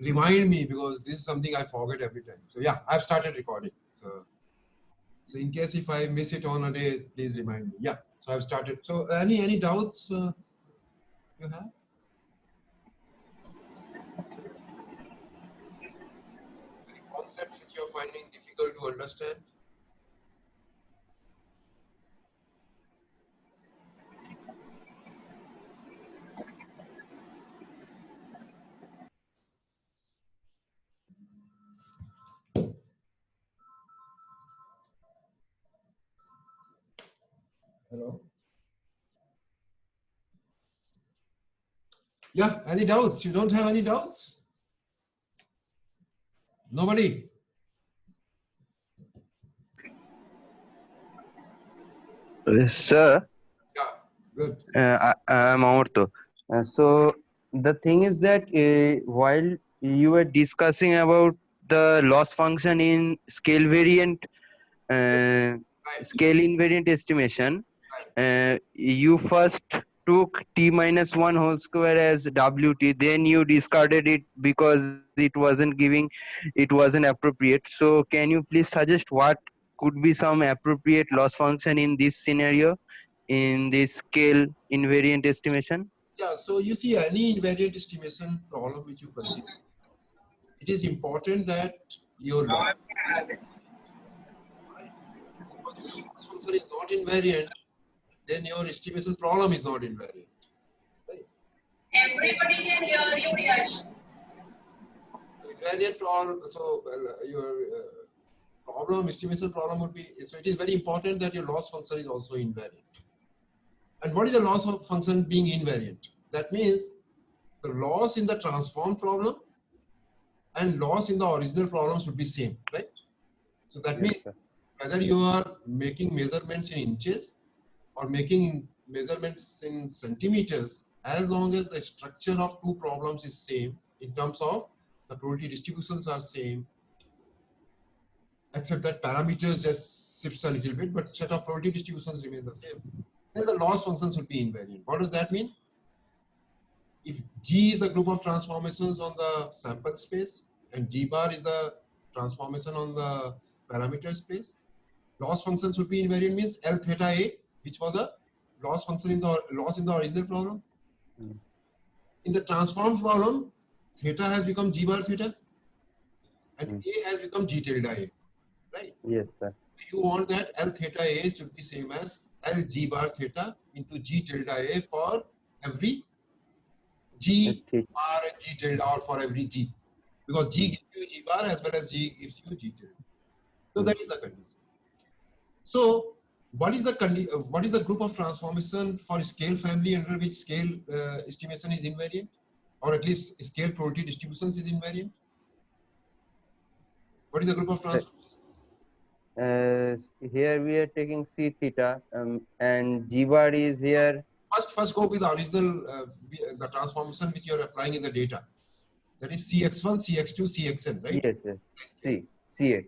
remind me, because this is something I forget every time. So yeah, I've started recording. So in case if I miss it on a day, please remind me. Yeah, so I've started. So any doubts you have? Any concepts which you're finding difficult to understand? Hello? Yeah, any doubts? You don't have any doubts? Nobody? Sir, Yeah, good. I'm Amorto. So the thing is that while you were discussing about the loss function in Right, scale invariant estimation, right. you first took t minus 1 whole square as wt, then you discarded it because it wasn't appropriate. So can you please suggest what could be some appropriate loss function in this scenario, in this scale invariant estimation? Yeah, so you see any invariant estimation problem which you consider, it is important that your loss function is not invariant, then your estimation problem is not invariant. Right? Everybody can hear you, Yash. Invariant problem, so your problem, estimation problem would be, so it is very important that your loss function is also invariant. And what is the loss of function being invariant? That means the loss in the transform problem and loss in the original problem should be same, right? So that means Yes, sir. whether you are making measurements in inches or making measurements in centimeters, as long as the structure of two problems is same in terms of the probability distributions are same, except that parameters just shifts a little bit, but set of probability distributions remain the same, then the loss functions would be invariant. What does that mean? If G is the group of transformations on the sample space and G bar is the transformation on the parameter space, loss functions would be invariant means L theta A, which was a loss function in the original problem. Mm. In the transformed problem, theta has become G bar theta and Mm. A has become G tilde A, right? Yes, sir. You want that L theta A should be same as L G bar theta into G tilde A for every G bar and G tilde, or for every G, because G gives you G bar as well as G gives you G tilde. So that is the condition. So what is the group of transformation for scale family under which scale estimation is invariant, or at least scale probability distributions is invariant? What is the group of transformations? Here we are taking c theta, and g bar is here. First go with the original the transformation which you are applying in the data. That is CX1, CX2, CXN, right? Yes, yes. C cx.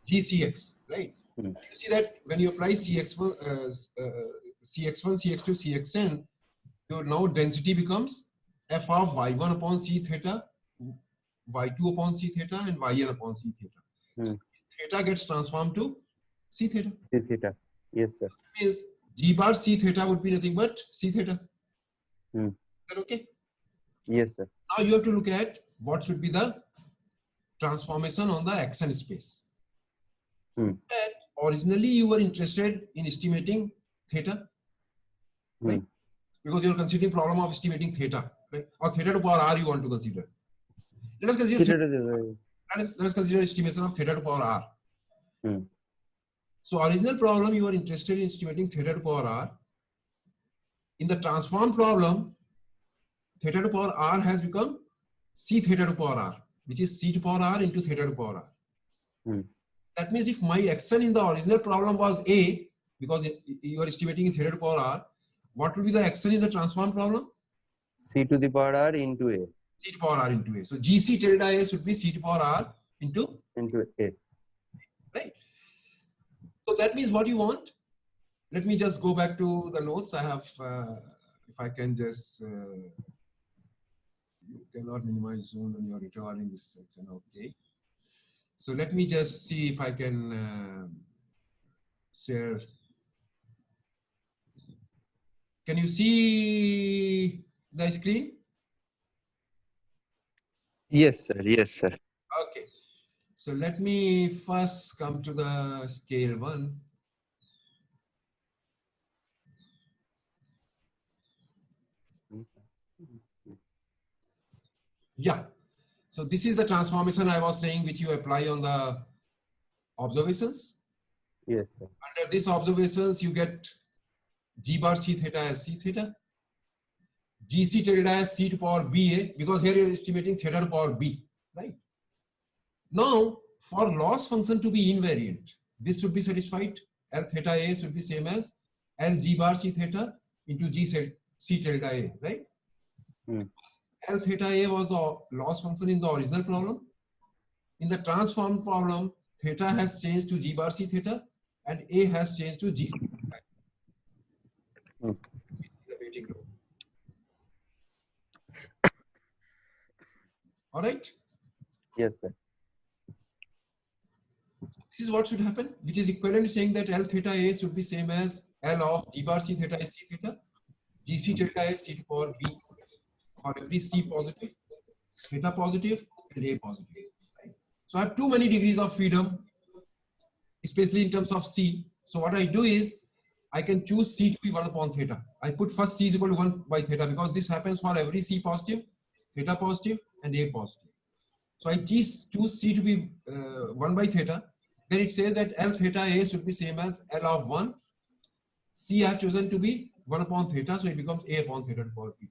GCX, right? Hmm. You see that when you apply CX1, CX1, CX2, CXN, your now density becomes f of y1 upon c theta, y2 upon c theta, and yn upon c theta. Hmm. So theta gets transformed to c theta. C theta. Yes, sir. That means g bar c theta would be nothing but c theta. Hmm. Is that okay? Yes, sir. Now you have to look at what should be the transformation on the xn space. Hmm. And originally you were interested in estimating theta, right? Because you're considering problem of estimating theta, right? Or theta to power r you want to consider. Let us consider let us consider estimation of theta to power r. Hmm. So original problem you were interested in estimating theta to power r. In the transform problem, theta to power r has become c theta to power r, which is c to power r into theta to power r. Hmm. That means if my xn in the original problem was a, because you are estimating theta to power r, what will be the xn in the transform problem? C to the power r into a. C to power r into a. So gc tilde a should be c to power r into A. right? So that means what you want. Let me just go back to the notes I have. If I can just You cannot minimize zone when you're intervalling this section. Okay. So let me just see if I can share. Can you see the screen? Yes, sir. Yes, sir. Okay. So let me first come to the scale 1. Yeah. So this is the transformation I was saying, which you apply on the observations. Yes, sir. Under these observations, you get G bar C theta as C theta, GC tilde as C to power BA, because here you're estimating theta to power B, right? Now, for loss function to be invariant, this should be satisfied. L theta A should be same as L G bar C theta into G C tilde A, right? L theta A was the loss function in the original problem. In the transformed problem, theta has changed to G bar C theta and A has changed to G C theta. The weighting law. All right. Yes, sir. This is what should happen, which is equivalent to saying that L theta A should be same as L of G bar C theta is C theta, GC theta is C to power B for every C positive, theta positive, and A positive. Right? So I have too many degrees of freedom, especially in terms of C. So what I do is I can choose C to be 1 upon theta. I put first C is equal to 1 by theta because this happens for every C positive, theta positive, and A positive. So I choose C to be 1 by theta. Then it says that L theta A should be same as L of 1. C I have chosen to be 1 upon theta, so it becomes A upon theta to power B.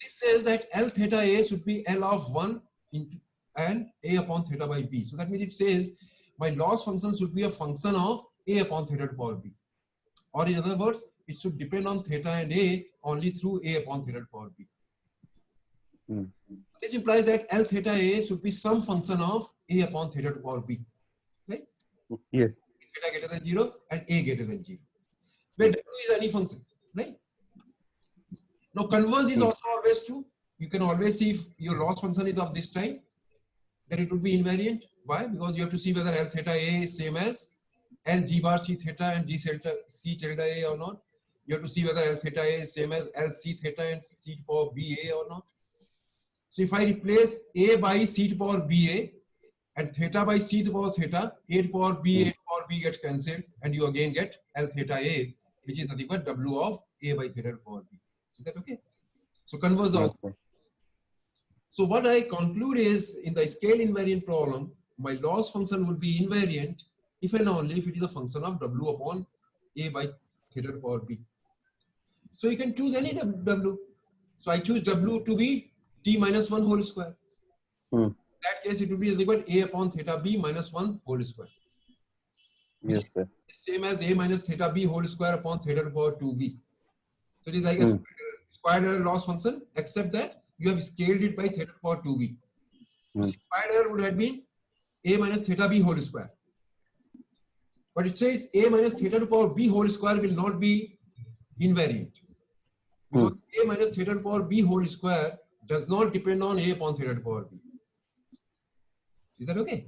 This says that L theta A should be L of 1 into, and A upon theta by B. So that means it says my loss function should be a function of A upon theta to power B. Or in other words, it should depend on theta and A only through A upon theta to power B. This implies that L theta A should be some function of A upon theta to power B. Right? Yes. Theta greater than 0 and A greater than 0. Where W is any function. Right? Now converse is also always true. You can always see if your loss function is of this type, then it would be invariant. Why? Because you have to see whether L theta A is same as L G bar C theta and G theta C tilde A or not. You have to see whether L theta A is same as L C theta and C to power B A or not. So if I replace A by C to power BA and theta by C to power theta, A to power B, A to power B gets cancelled and you again get L theta A, which is nothing but W of A by theta to power B. Is that okay? So converse also. So what I conclude is in the scale invariant problem, my loss function would be invariant if and only if it is a function of W upon A by theta to power B. So you can choose any W. So I choose W to be T minus 1 whole square. In that case, it would be equal to A upon theta B minus 1 whole square. Yes, sir. Same as A minus theta B whole square upon theta to power 2B. So it is like a squared error loss function, except that you have scaled it by theta to power 2B. Squared error would have been A minus theta B whole square. But it says A minus theta to power B whole square will not be invariant. Because A minus theta to power B whole square does not depend on A upon theta to power B. Is that okay?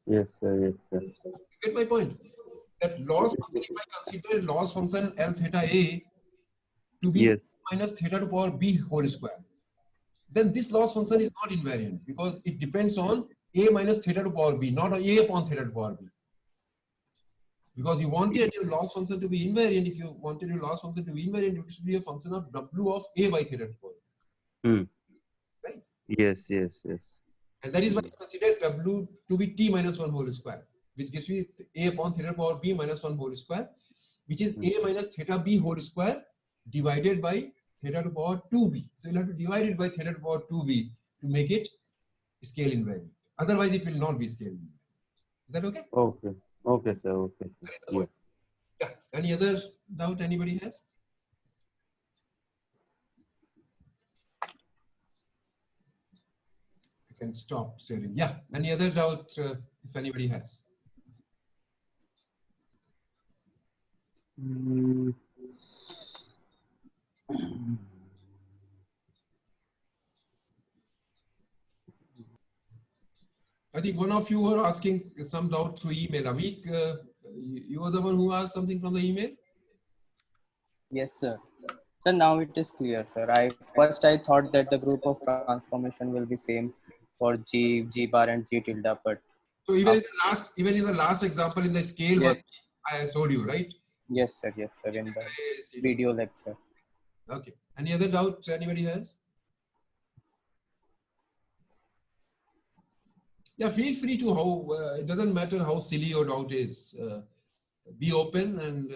Yes, sir. Yes, sir. You get my point? That loss function, if I consider loss function L theta A to be minus theta to power B whole square, then this loss function is not invariant because it depends on A minus theta to power B, not A upon theta to power B. Because you wanted your loss function to be invariant. If you wanted your loss function to be invariant, it should be a function of W of A by theta to power B. Right? Yes, yes, yes. And that is why you consider W to be T minus 1 whole square, which gives me A upon theta to power B minus 1 whole square, which is A minus theta B whole square divided by theta to power 2B. So you'll have to divide it by theta to power 2B to make it scale invariant. Otherwise, it will not be scale invariant. Is that okay? Okay. Okay, sir. Okay. Yeah. Yeah. Any other doubt anybody has? I can stop sharing. Yeah. Any other doubt if anybody has? I think one of you were asking some doubt through email. Avik, you were the one who asked something from the email? Yes, sir. So now it is clear, sir. I thought that the group of transformation will be same for G bar and G tilde, but So even in the last example in the scale one, yes, I showed you, right? yes, sir. Yes, sir. In the Yes, it is. video lecture. Okay. Any other doubts anybody has? Yeah, feel free to it doesn't matter how silly your doubt is. Be open and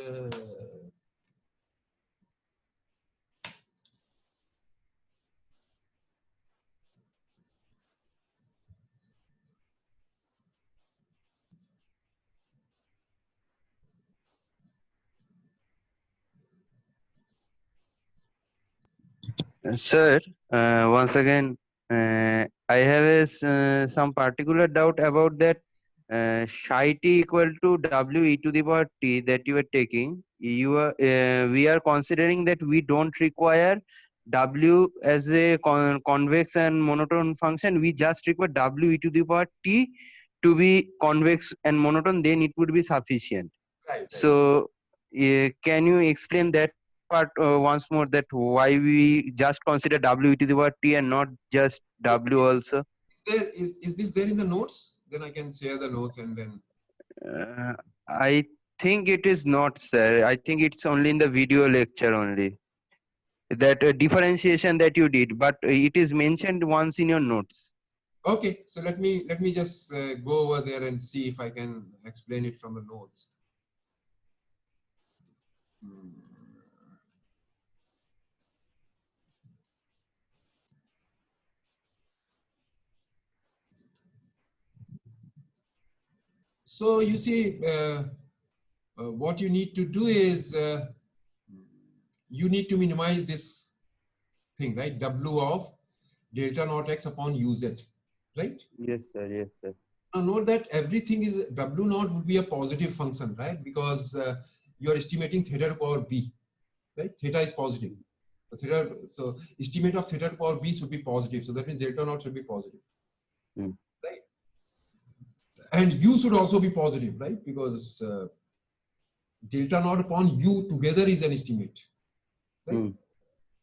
Sir, once again, I have some particular doubt about that psi t equal to w e to the power t that you are taking. We are considering that we don't require w as a convex and monotone function. We just require w e to the power t to be convex and monotone. Then it would be sufficient. right. So, can you explain that part once more? That why we just consider w e to the power t and not just w also? Is this there in the notes? Then I can share the notes and then. I think it is not, sir. I think it's only in the video lecture only. That differentiation that you did, but it is mentioned once in your notes. Okay, so let me just go over there and see if I can explain it from the notes. So you see, what you need to do is you need to minimize this thing, right? W of delta naught x upon uz, right? Yes, sir. Yes, sir. Now note that everything is W naught would be a positive function, right? Because you are estimating theta to power b, right? Theta is positive. So estimate of theta to power b should be positive. So that means delta naught should be positive, right? And u should also be positive, right? Because delta naught upon u together is an estimate, right?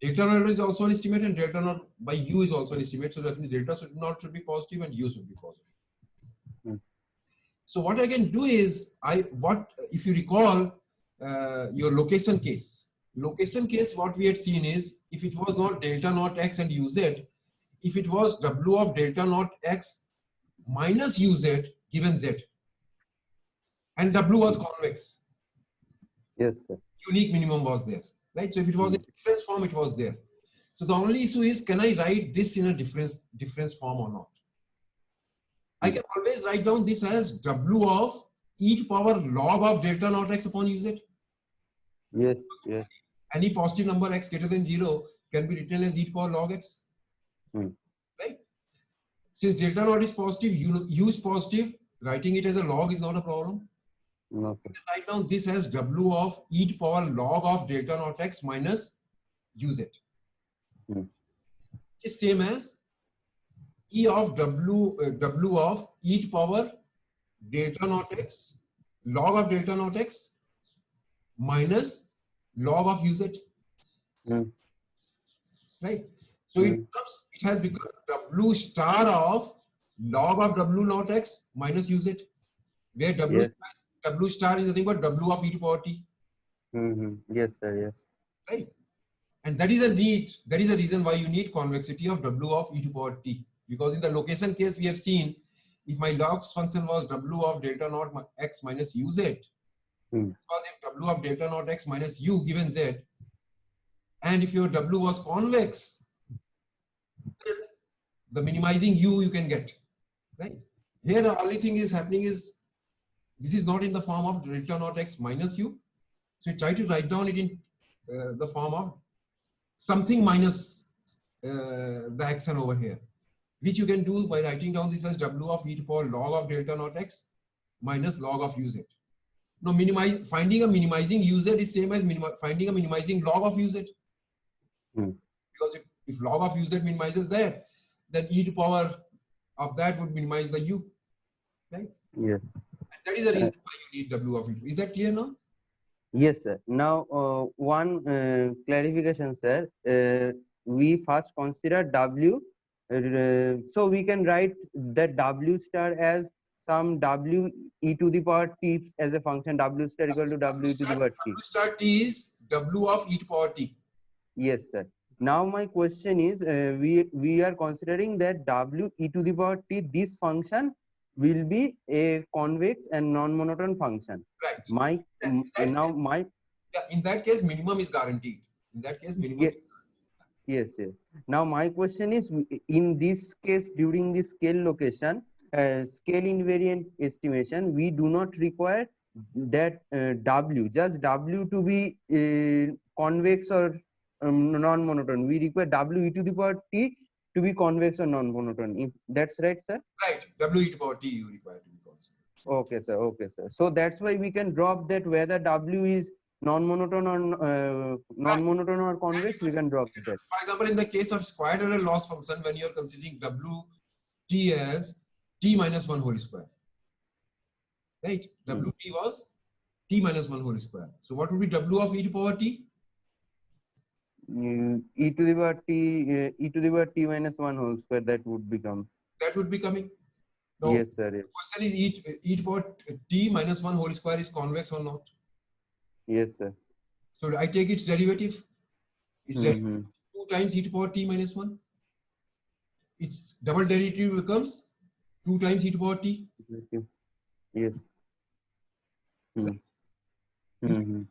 Delta naught is also an estimate and delta naught by u is also an estimate. So that means delta naught should be positive and u should be positive. So what I can do is, if you recall your location case, what we had seen is, if it was not delta naught x and uz, if it was w of delta naught x minus uz given z, and w was convex. Yes, sir. Unique minimum was there, right? So if it was in difference form, it was there. So the only issue is, can I write this in a difference form or not? I can always write down this as w of e to power log of delta naught x upon uz. Yes, yes. Any positive number x greater than 0 can be written as e to power log x. Right? Since delta naught is positive, u is positive, writing it as a log is not a problem. No, I can write down this as w of e to power log of delta naught x minus uz. It's same as e of w of e to power delta naught x log of delta naught x minus log of uz. Right? So it has become w star of log of w naught x minus uz, where w star is nothing but w of e to power t. Yes, sir. Yes. Right? And that is a reason why you need convexity of w of e to power t. Because in the location case, we have seen, if my logs function was w of delta naught x minus uz, because if w of delta naught x minus u given z, and if your w was convex, then the minimizing u you can get, right? Here the only thing is happening is, this is not in the form of delta naught x minus u. So you try to write down it in the form of something minus the xn over here, which you can do by writing down this as w of e to power log of delta naught x minus log of uz. Now finding a minimizing uz is same as finding a minimizing log of uz. Because if log of uz minimizes that, then e to power of that would minimize the u. right? Yes. And that is the reason why you need W of E2. Is that clear now? Yes, sir. Now, one clarification, sir. We first consider W, so we can write that W star as some W e to the power t as a function. W star equal to W e to the power t. W star T is W of E to power T. Yes, sir. Now my question is, we are considering that W e to the power t, this function will be a convex and non-monotone function. Right. Now my In that case, minimum is guaranteed. In that case, minimum. Yes, yes. Now my question is, in this case, during the scale location, scale invariant estimation, we do not require that W, just W to be convex or non-monotone. We require W e to the power t to be convex or non-monotone. If that's right, sir? Right. W e to power T you require to be considered. Okay, sir. Okay, sir. So that's why we can drop that whether W is non-monotone or non-monotone or convex. We can drop that. For example, in the case of square error loss function, when you are considering W T as T minus 1 whole square, right? W T was T minus 1 whole square. So what would be W of E to power T? E to the power t, e to the power t minus 1 whole square, that would become. That would be coming. So Yes, sir. Yes. the question is e to power T minus 1 whole square is convex or not? Yes, sir. So I take its derivative. It's Mhm. 2 times e to power T minus 1. Its double derivative becomes 2 times e to power T. Yes. Mhm. Mhm.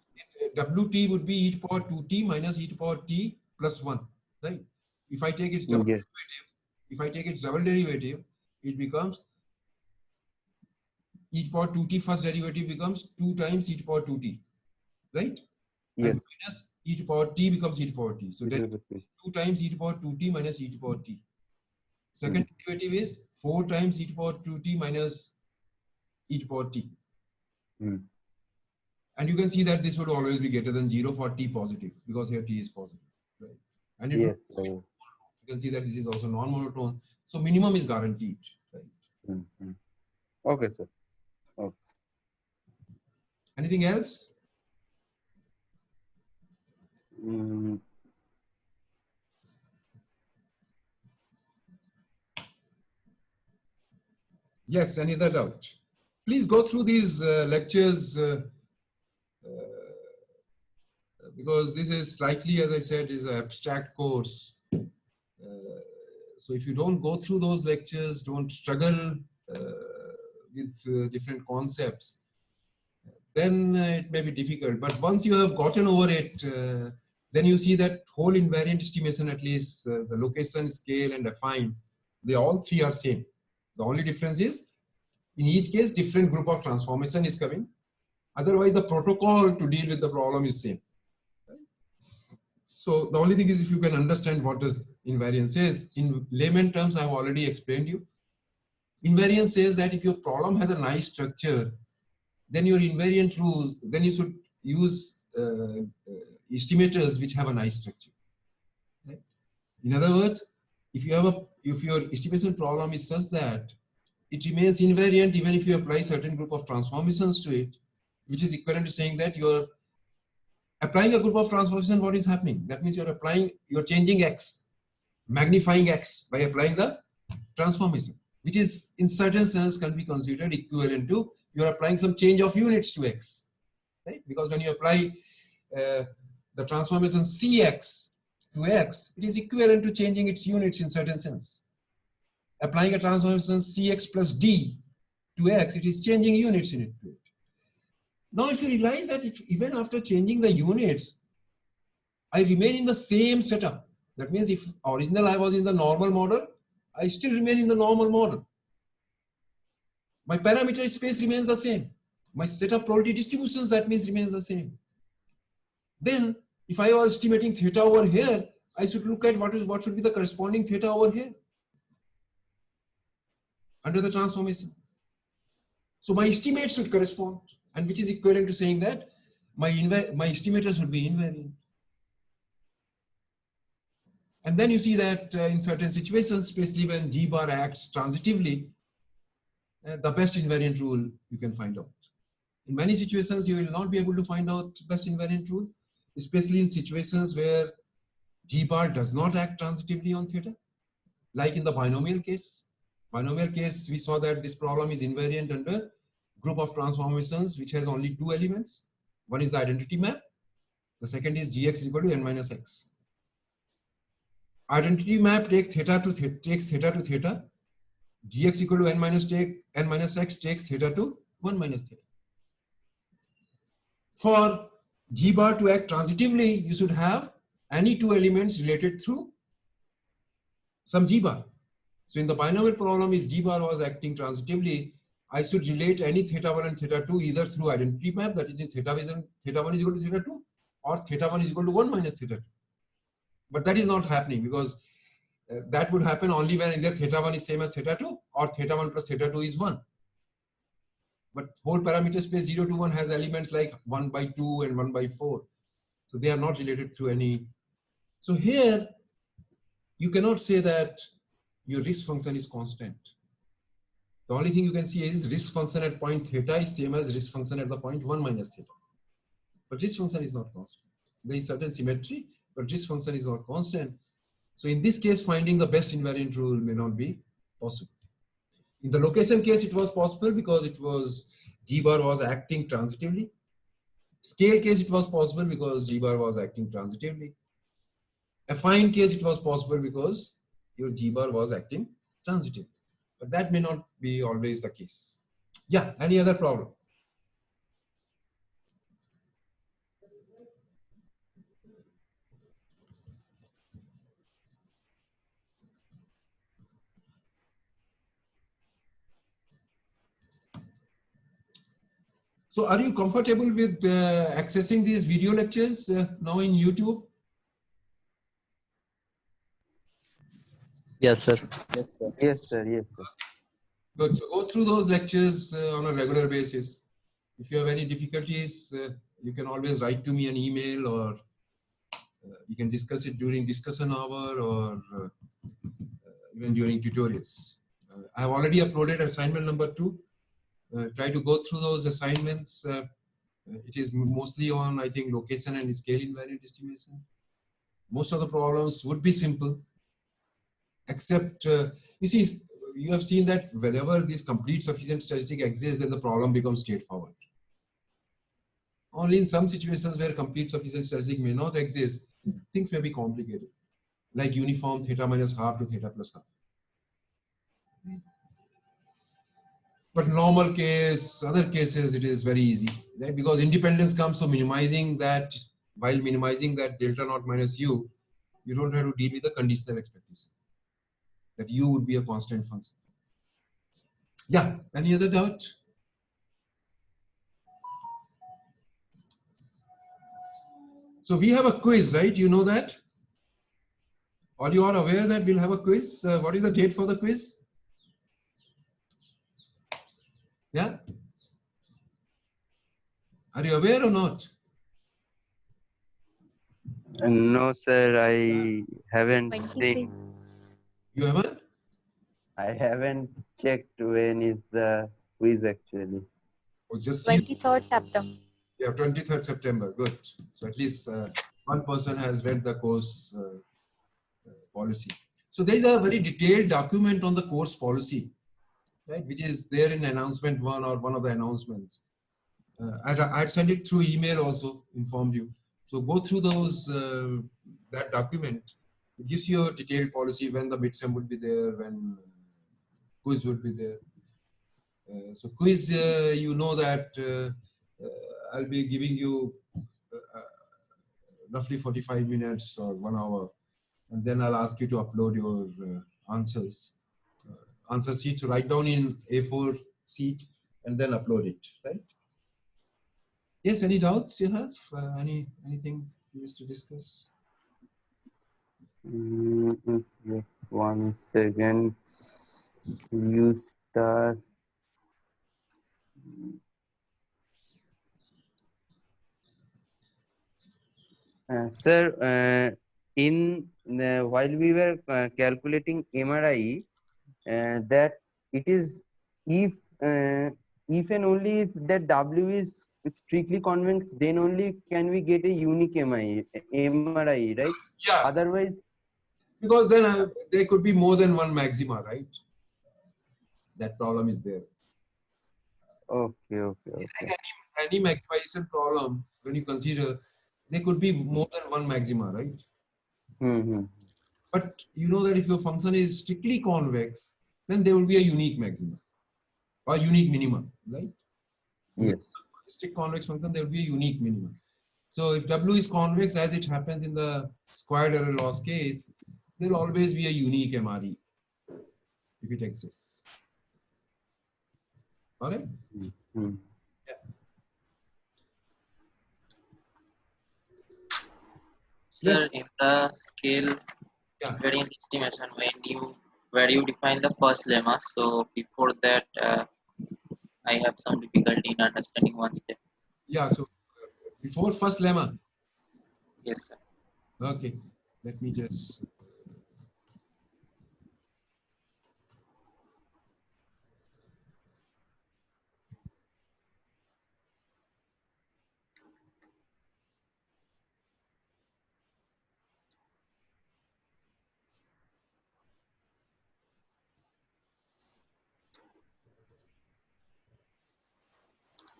Wt would be e to power 2t minus e to power t plus 1, right? If I take its double Yes. derivative, it becomes e to power 2t first derivative becomes 2 times e to power 2t, right? Yes. And minus e to power t becomes e to power t. So that Yes. 2 times e to power 2t minus e to power t. Second derivative is 4 times e to power 2t minus e to power t. Mm. And you can see that this would always be greater than 0 for t positive, because here t is positive, right? And it would, Yes. Sir. you can see that this is also non-monotone. So minimum is guaranteed, right? Mhm. Okay, sir. Okay. Anything else? Mm. Yes, any other doubt? Please go through these lectures because this is slightly, as I said, is an abstract course. So if you don't go through those lectures, don't struggle with different concepts, then it may be difficult. But once you have gotten over it, then you see that whole invariant estimation, at least the location, scale, and affine, they all three are same. The only difference is, in each case, different group of transformation is coming. Otherwise, the protocol to deal with the problem is same. So the only thing is, if you can understand what does invariance is, in layman terms, I've already explained you. Invariance says that if your problem has a nice structure, then your invariant rules, then you should use estimators which have a nice structure. Right? In other words, if your estimation problem is such that it remains invariant even if you apply certain group of transformations to it, which is equivalent to saying that you're applying a group of transformation, what is happening? That means you're changing x, magnifying x by applying the transformation, which is in certain sense can be considered equivalent to you're applying some change of units to x, right? Because when you apply the transformation cx to x, it is equivalent to changing its units in certain sense. Applying a transformation cx plus d to x, it is changing units in it. Now, if you realize that even after changing the units, I remain in the same setup. That means if original I was in the normal model, I still remain in the normal model. My parameter space remains the same. My set of probability distributions, that means, remains the same. Then, if I was estimating theta over here, I should look at what should be the corresponding theta over here under the transformation. So my estimates should correspond, and which is equivalent to saying that my estimators would be invariant. And then you see that in certain situations, especially when G bar acts transitively, the best invariant rule you can find out. In many situations, you will not be able to find out best invariant rule, especially in situations where G bar does not act transitively on theta. Like in the binomial case. Binomial case, we saw that this problem is invariant under group of transformations which has only two elements. One is the identity map. The second is Gx is equal to n minus x. Identity map takes theta to theta. Gx equal to n minus x takes theta to 1 minus theta. For G bar to act transitively, you should have any two elements related through some G bar. So in the binomial problem, if G bar was acting transitively, I should relate any theta 1 and theta 2 either through identity map, that is in theta 1 is equal to theta 2, or theta 1 is equal to 1 minus theta 2. But that is not happening because that would happen only when either theta 1 is same as theta 2 or theta 1 plus theta 2 is 1. But whole parameter space 0 to 1 has elements like 1 by 2 and 1 by 4. So they are not related through any. So here, you cannot say that your risk function is constant. The only thing you can see is risk function at point theta is same as risk function at the point 1 minus theta. But risk function is not constant. There is certain symmetry, but risk function is not constant. So in this case, finding the best invariant rule may not be possible. In the location case, it was possible because it was G bar was acting transitively. Scale case, it was possible because G bar was acting transitively. Affine case, it was possible because your G bar was acting transitively. But that may not be always the case. Yeah, any other problem? So are you comfortable with accessing these video lectures now in YouTube? Yes, sir. Yes, sir. Yes, sir. Yes, sir. Good. So go through those lectures on a regular basis. If you have any difficulties, you can always write to me an email, or we can discuss it during discussion hour, or even during tutorials. I have already uploaded assignment number 2. Try to go through those assignments. It is mostly on, I think, location and scale invariant estimation. Most of the problems would be simple, except, you see, you have seen that whenever this complete sufficient statistic exists, then the problem becomes straightforward. Only in some situations where complete sufficient statistic may not exist, things may be complicated, like uniform theta minus half to theta plus half. But normal case, other cases, it is very easy, right? Because independence comes, so minimizing that, while minimizing that delta naught minus u, you don't have to deal with the conditional expectation that u would be a constant function. Yeah, any other doubt? So we have a quiz, right? You know that? Or you are aware that we'll have a quiz? What is the date for the quiz? Yeah? Are you aware or not? No, sir. I haven't 23. seen. You haven't? I haven't checked when is the quiz actually. Or just see? 23rd September. Yeah, 23rd September. Good. So at least one person has read the course policy. So there is a very detailed document on the course policy, right, which is there in announcement 1 or one of the announcements. I'd send it through email also, informed you. So go through those, that document. It gives you a detailed policy when the midsem would be there, when quiz would be there. So quiz, you know that I'll be giving you roughly 45 minutes or 1 hour, and then I'll ask you to upload your answers. Answer sheet, so write down in A4 sheet and then upload it, right? Yes, any doubts you have? Anything you wish to discuss? Just 1 second. You start. Sir, while we were calculating MRI, that it is if if and only if that W is strictly convex, then only can we get a unique MRI, right? Yeah, Otherwise, because then there could be more than one maxima, right? That problem is there. okay. Any maximization problem, when you consider, there could be more than one maxima, right? Mm-hmm. But you know that if your function is strictly convex, then there will be a unique maxima or unique minimum, right? Yes. Strict convex function, there will be a unique minimum. So if W is convex, as it happens in the squared error loss case, there will always be a unique MRE if it exists. All right? Mm-hmm. Sir, in the scale Yeah. invariant estimation, where you define the first lemma, so before that, I have some difficulty in understanding one step. Yeah. So before first lemma, Yes, sir. okay. Let me just.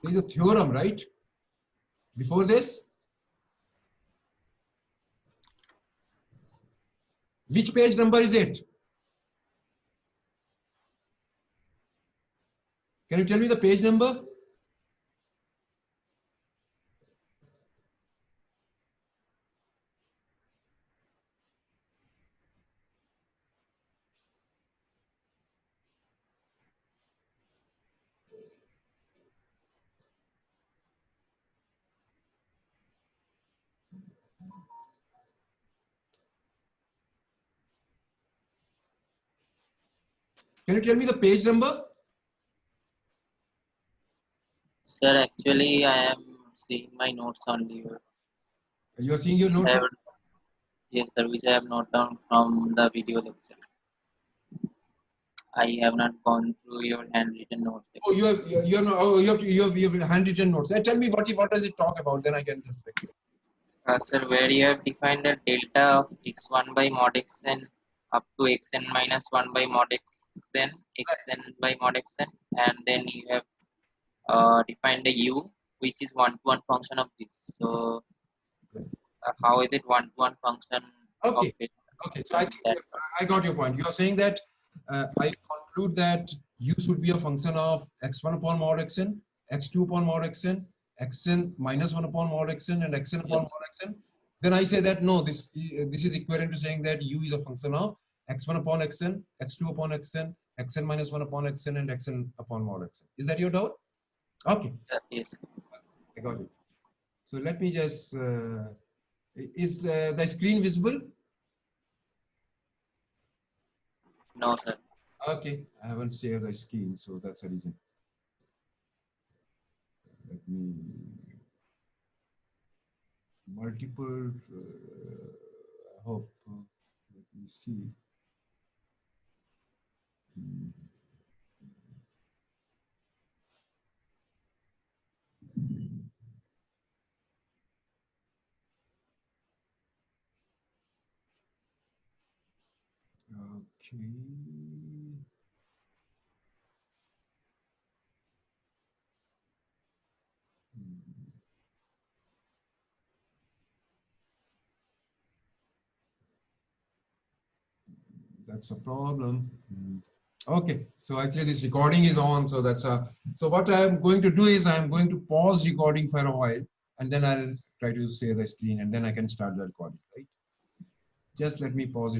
There is a theorem, right? Before this, which page number is it? Can you tell me the page number? Can you tell me the page number? Sir, actually, I am seeing my notes only. You are seeing your notes. Yes, sir, which I have noted down from the video lecture. I have not gone through your handwritten notes. Oh, you have no, oh, you have handwritten notes. Tell me what does it talk about? Then I can just say. Sir, where you have defined the delta of x1 by mod xn up to xn minus 1 by mod xn by mod xn, and then you have defined the u, which is one-to-one function of this. So, how is it one-to-one function Okay. of it? Okay. So I think I got your point. You are saying that I conclude that u should be a function of x1 upon mod xn, x2 upon mod xn, xn minus 1 upon mod xn, and xn upon mod xn. Then I say that no, this is equivalent to saying that u is a function of x1 upon xn, x2 upon xn, xn minus 1 upon xn, and xn upon mod xn. Is that your doubt? Okay, Yes. I got it. So let me just. Is the screen visible? No, sir. Okay, I haven't shared the screen, so that's the reason. Let me multiple. I hope. Let me see. Okay. That's a problem. Okay, so actually this recording is on, so that's a. So what I am going to do is I am going to pause recording for a while, and then I'll try to share the screen, and then I can start the recording. Right? Just let me pause it.